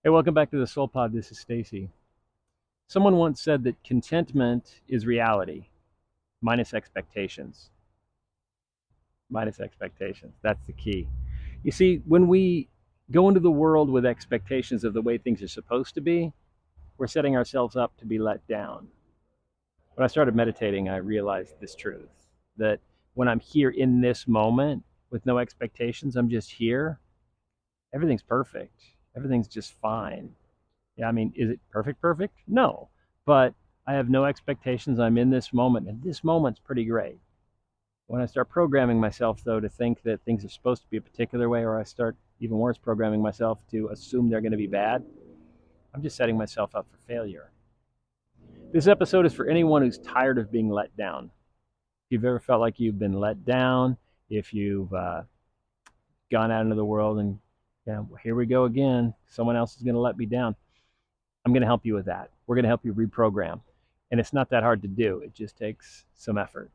Hey, welcome back to the Soul Pod. This is Stacy. Someone once said that contentment is reality minus expectations. Minus expectations. That's the key. You see, when we go into the world with expectations of the way things are supposed to be, we're setting ourselves up to be let down. When I started meditating, I realized this truth that when I'm here in this moment with no expectations, I'm just here, everything's perfect. Everything's just fine. Yeah, I mean, is it perfect? Perfect? No. But I have no expectations. I'm in this moment, and this moment's pretty great. When I start programming myself, though, to think that things are supposed to be a particular way, or I start even worse, programming myself to assume they're going to be bad, I'm just setting myself up for failure. This episode is for anyone who's tired of being let down. If you've ever felt like you've been let down, if you've gone out into the world and, here we go again, someone else is going to let me down, I'm going to help you with that. We're going to help you reprogram. And it's not that hard to do. It just takes some effort.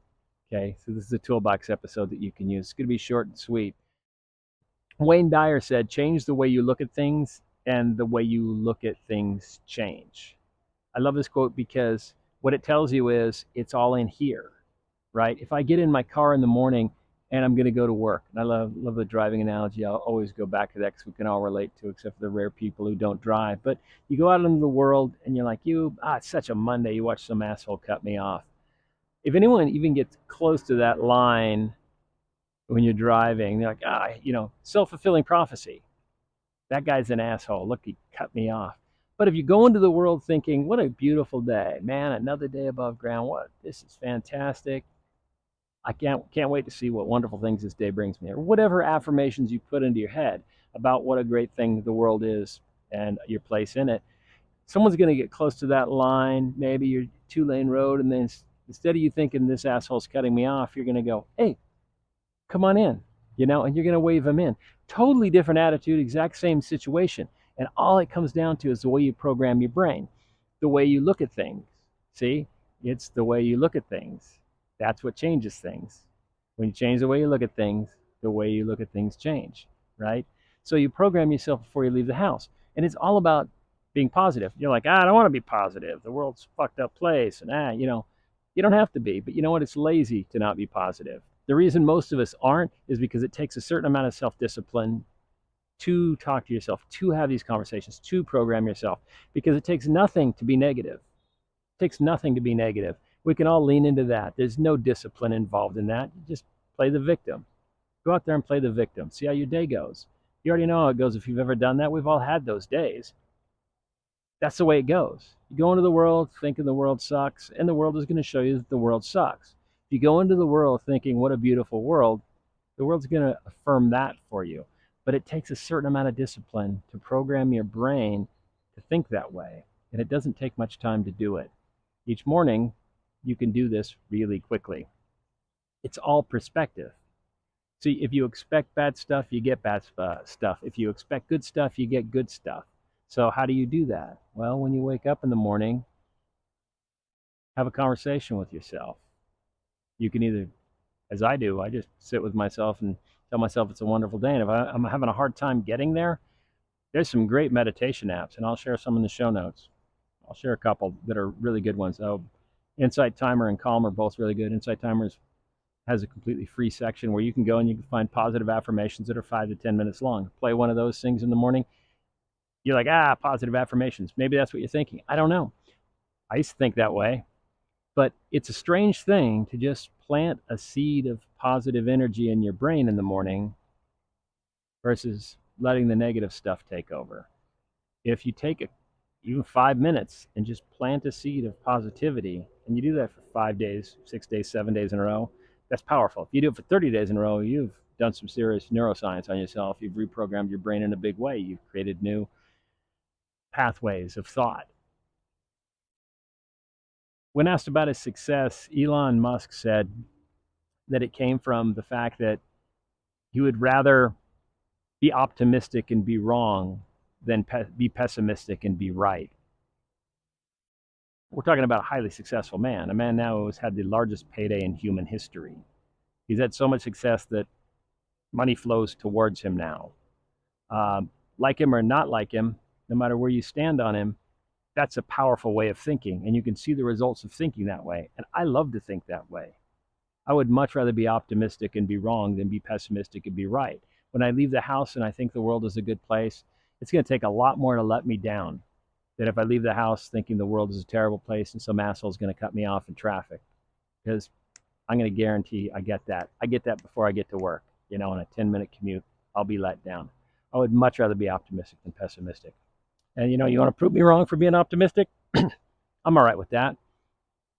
Okay. So this is a toolbox episode that you can use. It's going to be short and sweet. Wayne Dyer said, change the way you look at things and the way you look at things change. I love this quote because what it tells you is it's all in here, right? If I get in my car in the morning and I'm going to go to work, and I love the driving analogy. I'll always go back to that because we can all relate to, except for the rare people who don't drive. But you go out into the world and you're like, it's such a Monday. You watch some asshole cut me off. If anyone even gets close to that line when you're driving, they're like, self-fulfilling prophecy. That guy's an asshole. Look, he cut me off. But if you go into the world thinking, what a beautiful day, man, another day above ground. This is fantastic. I can't wait to see what wonderful things this day brings me, or whatever affirmations you put into your head about what a great thing the world is and your place in it. Someone's going to get close to that line, maybe your 2-lane road, and then instead of you thinking this asshole's cutting me off, you're going to go, hey, come on in, and you're going to wave them in. Totally different attitude, exact same situation. And all it comes down to is the way you program your brain, the way you look at things. See, it's the way you look at things. That's what changes things. When you change the way you look at things, the way you look at things change, right? So you program yourself before you leave the house. And it's all about being positive. You're like, I don't want to be positive. The world's a fucked up place. And, you don't have to be. But you know what? It's lazy to not be positive. The reason most of us aren't is because it takes a certain amount of self-discipline to talk to yourself, to have these conversations, to program yourself, because it takes nothing to be negative. It takes nothing to be negative. We can all lean into that. There's no discipline involved in that. You just play the victim. Go out there and play the victim. See how your day goes. You already know how it goes if you've ever done that. We've all had those days. That's the way it goes. You go into the world thinking the world sucks, and the world is going to show you that the world sucks. If you go into the world thinking, what a beautiful world, the world's going to affirm that for you. But it takes a certain amount of discipline to program your brain to think that way. And it doesn't take much time to do it. Each morning, you can do this really quickly. It's all perspective. See, if you expect bad stuff, you get bad stuff. If you expect good stuff, you get good stuff. So how do you do that? Well, when you wake up in the morning, have a conversation with yourself. You can either, as I do, I just sit with myself and tell myself it's a wonderful day. And if I'm having a hard time getting there, there's some great meditation apps, and I'll share some in the show notes. I'll share a couple that are really good ones. Insight Timer and Calm are both really good. Insight Timer has a completely free section where you can go and you can find positive affirmations that are 5 to 10 minutes long. Play one of those things in the morning. You're like, positive affirmations. Maybe that's what you're thinking. I don't know. I used to think that way. But it's a strange thing to just plant a seed of positive energy in your brain in the morning versus letting the negative stuff take over. If you take even 5 minutes and just plant a seed of positivity, and you do that for 5 days, 6 days, 7 days in a row, that's powerful. If you do it for 30 days in a row, you've done some serious neuroscience on yourself. You've reprogrammed your brain in a big way. You've created new pathways of thought. When asked about his success, Elon Musk said that it came from the fact that he would rather be optimistic and be wrong than be pessimistic and be right. We're talking about a highly successful man, a man now who has had the largest payday in human history. He's had so much success that money flows towards him now. Like him or not like him, no matter where you stand on him, that's a powerful way of thinking. And you can see the results of thinking that way. And I love to think that way. I would much rather be optimistic and be wrong than be pessimistic and be right. When I leave the house and I think the world is a good place, it's going to take a lot more to let me down than if I leave the house thinking the world is a terrible place and some asshole is going to cut me off in traffic. Because I'm going to guarantee I get that. I get that before I get to work. On a 10-minute commute, I'll be let down. I would much rather be optimistic than pessimistic. And you want to prove me wrong for being optimistic? I'm all right with that.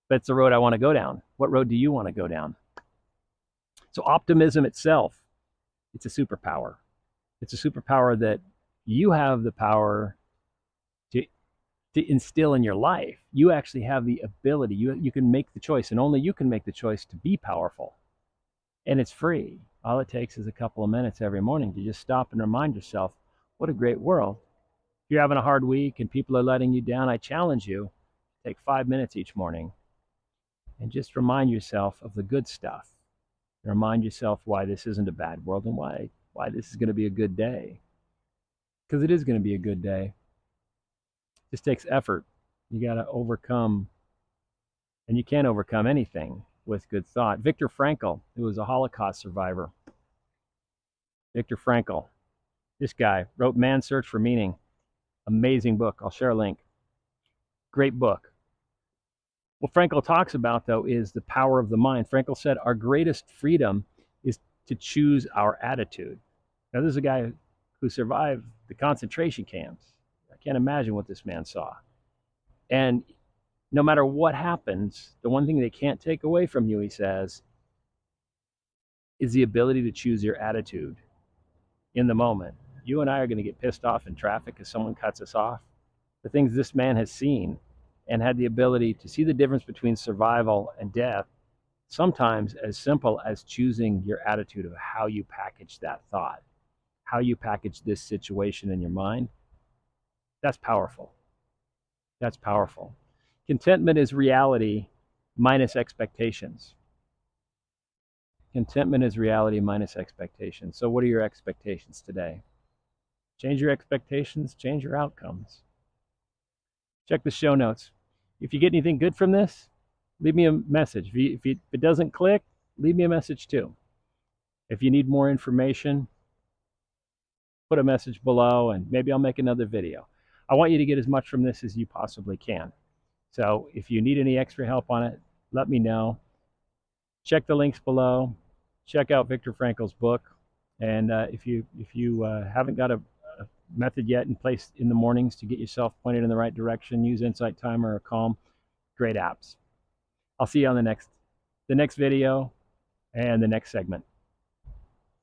But it's the road I want to go down. What road do you want to go down? So optimism itself, it's a superpower. It's a superpower that you have the power to instill in your life. You actually have the ability. You can make the choice, and only you can make the choice to be powerful. And it's free. All it takes is a couple of minutes every morning to just stop and remind yourself, what a great world. If you're having a hard week and people are letting you down, I challenge you, take 5 minutes each morning and just remind yourself of the good stuff. And remind yourself why this isn't a bad world and why this is going to be a good day. Because it is going to be a good day. It just takes effort. You got to overcome, and you can't overcome anything with good thought. Viktor Frankl, who was a Holocaust survivor. Viktor Frankl, this guy wrote Man's Search for Meaning. Amazing book. I'll share a link. Great book. What Frankl talks about, though, is the power of the mind. Frankl said our greatest freedom is to choose our attitude. Now, this is a guy who survived the concentration camps. I can't imagine what this man saw. And no matter what happens, the one thing they can't take away from you, he says, is the ability to choose your attitude in the moment. You and I are going to get pissed off in traffic because someone cuts us off. The things this man has seen and had the ability to see the difference between survival and death, sometimes as simple as choosing your attitude of how you package that thought, how you package this situation in your mind. That's powerful. That's powerful. Contentment is reality minus expectations. Contentment is reality minus expectations. So what are your expectations today? Change your expectations, change your outcomes. Check the show notes. If you get anything good from this, leave me a message. If it doesn't click, leave me a message too. If you need more information, put a message below and maybe I'll make another video. I want you to get as much from this as you possibly can. So if you need any extra help on it, let me know. Check the links below. Check out Viktor Frankl's book. And if you haven't got a method yet in place in the mornings to get yourself pointed in the right direction, use Insight Timer or Calm. Great apps. I'll see you on the next video and the next segment.